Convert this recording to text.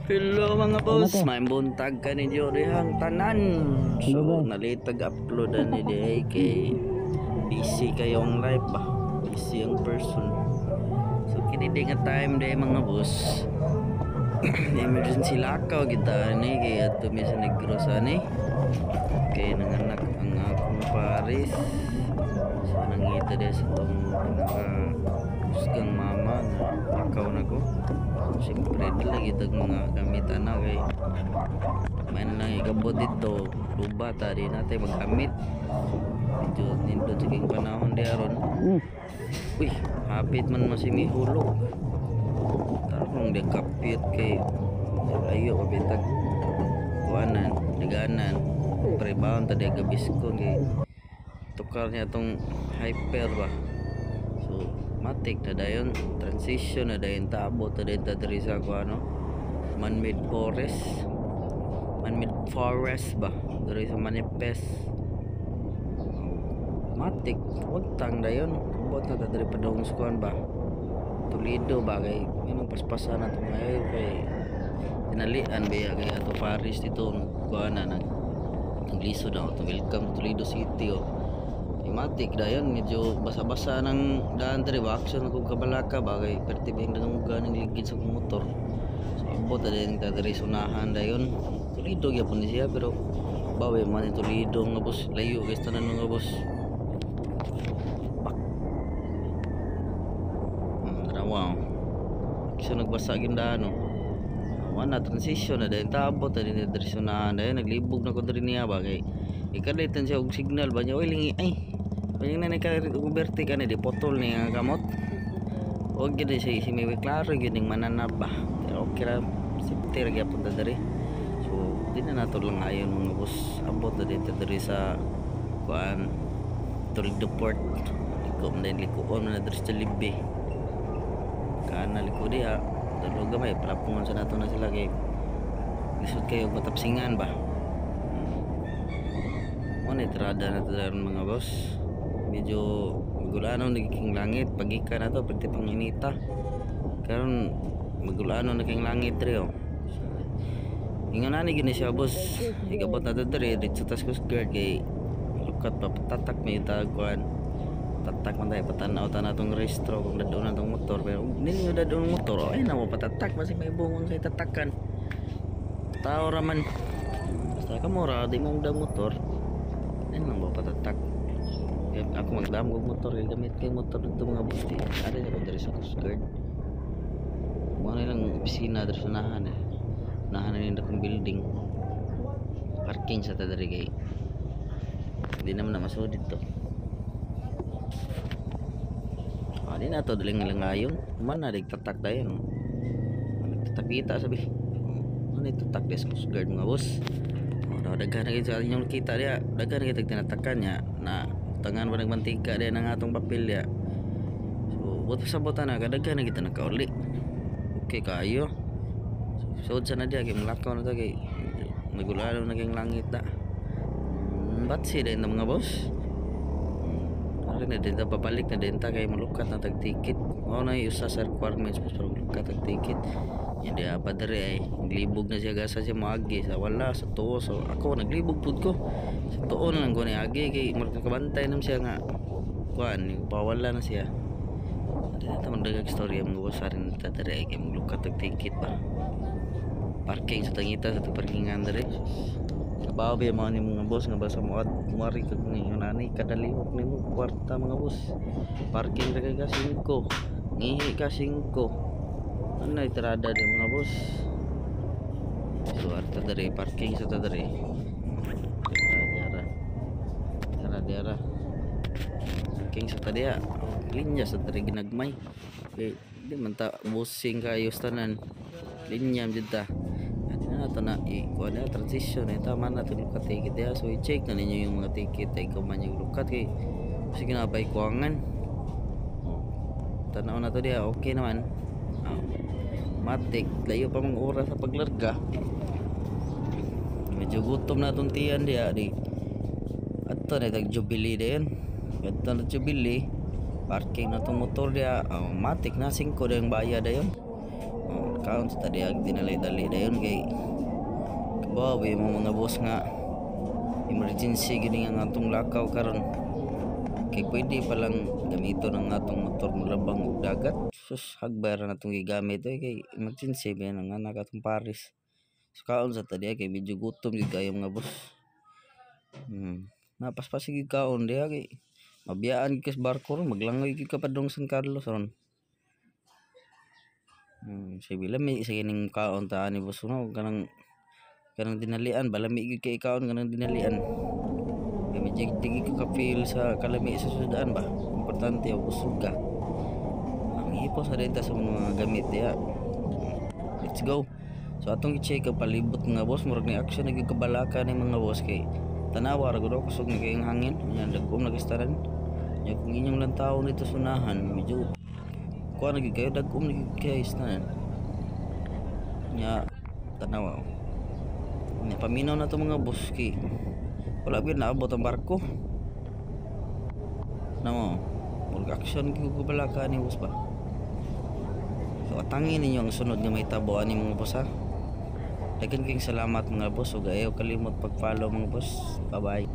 Hello mga boss, may buntag ka ni Jorihang tanan. So nalitag upload ni di kay busy kayong live ba? Busy ang person. So kini nga time day mga boss. Emergency lakaw kita ni kay ato mi sa Negros ani. Kay nanganak ang akong paris. So nangita des tong husgang mama na lakaw na ko. Siyempre lagi itong mga gamitan na kay may na lang ikabot dito luba tadi natin magkamit medyo nindot sa panahon di aron. Uy, hapit man masih may hulog tarong di kapit kay ayo kabitag kuanan liganan pre-bound tadi gabiskon kay tukar niya tong hyper ba. So matik na dayon transition na dayon tabot na dayon tadiri sa ano man-made forest ba dari sa manifest matik wag tang dayon bot na tadiri pa daw skuan ba Toledo ba kay inong paspasan na itong ngayon kay tinalian ba kay ato Paris dito kuan na nagliso na ito welcome to Toledo City matik dayon medyo basa-basa ng daan diri ba action kung kabalaka bagay pertibing nanguga ng ligid sa motor. So abot na din diri sunahan dayon Toledo gyapon ni siya pero bawi man ni Toledo nga boss layo guys tanan nga boss. Wow. Action nagbasa gyud daan wala transition na dayon tabot na din diri sunahan dayon naglibog na ko diri niya bagay ikalitan siya og signal ba niya oy lingi ay pag na nagka-uberte ka na di potol niya kamot huwag yun siya si may klaro yun yung mananap ba pero okay lang safety lagi punta dari so di na nato lang ayon mga boss abot na dito dari sa kuan Toledo Port likuon na dari sa Libby kaan na liko diha dalo gamay palapungan sa nato na sila kay lisod kayo matapsingan ba monitorada na ito mga boss medyo magulano naging langit pagika na to pwede pang inita karon magulano naging langit rin ingon na ni gini siya boss igabot na ito rin dito tas ko skirt kay lukat pa patatak may taguan tatak man tayo patanaw-tanaw itong restro kung dadoon na itong motor pero hindi nyo dadoon ng motor ay na mo patatak kasi may bungon sa itatakan tao raman basta kamura di mo ang motor ay nang mo patatak ako magdam kong motor gamit kay motor dito mga buti ada na ko dari sa Coast Guard mga nilang opisina dari sa nahan nahan na akong building parking sa tadari kay hindi naman na masud dito di na to daling langayon man na tatak dayon nagtatakita sabi ano itatak des Coast Guard mga boss daghan na sa inyong kita dia daghan na kita tinatakan niya na tangan pa nagmantika dia ng atong papel dia so buto sa buta na kadaghan na kita nakauli okay kayo so sa na dia kay malakaw na ta kay nagulalo naging langit na ba't si din mga boss ari na din ta papalik na din ta kay malukat na tag-ticket mao na usa sa requirements para malukat tag-ticket hindi apa dere ay naglibog na siya gasa siya maagi sa wala sa tuo so ako naglibog pud ko sa tuo na lang ko ni agi kay magkakabantay nam siya nga kuan pawala na siya hindi na tamang dagag story ang mga rin ta dere kay maglukat tag ticket ba parking sa tangita sa parkingan dere kabaw ba mga ni mga boss nga basa mo at mari kag ni nanay kadaliwak nimo kwarta mga boss parking ra kay ka 5 ngihi ka 5 ano itirada din mga boss so arta dari parking sa tadari diara parking sa tadya linya sa tadari ginagmay okay di man ta busing kayo tanan linya dita adi na nato na ikuha na transition tama na ito lukat ticket ya so i-check na ninyo yung mga ticket ay kuman yung lukat kay sige na ba ikuangan tanaw na to diya okay naman matik layo pa mga oras sa paglarga medyo gutom na itong tiyan diya di ato na itag Jubilee din ato na Jubilee parking na itong motor diya matik na 5 na yung bayad yun kaon sa tadi ag dinali-dali dayon kay kabaw yung mga boss nga emergency gini nga atong lakaw karon kay pwede palang gamito ng atong motor mulabang og dagat sus hagbar na atong gigamit kay emergency ba nga anak atong Paris so kaon sa tadi kay medyo gutom gyud kayo mga boss napaspas gyud kaon diha kay mabiyaan gyud ka sa barko ron maglangoy gyud ka pa dong San Carlos ron sige lami sa kining kaon ta ani boss no kanang dinalian balami gyud kay kaon kanang dinalian kay medyo digi ka feel sa kalami sa sudaan ba importante og usog ka ang hipos sa renta sa mga gamit diha let's go so atong i-check ang palibot nga boss murag ni action naging kabalaka ni mga boss kay tanawa ra gud kusog ni kay hangin yan dagom nagistaran nya kung inyong lantaw nito sunahan medyo kuha na gid kayo dagom na gid kayo istanan nya tanawa nya paminaw na to mga boss kay wala gyud naabot ang barko namo murag action gyud kabalaka ni boss ba so atangin ninyo ang sunod nga mahitabo ani mga boss ha. Daghang salamat mga boss ug ayaw kalimot pag-follow mga boss. Bye bye.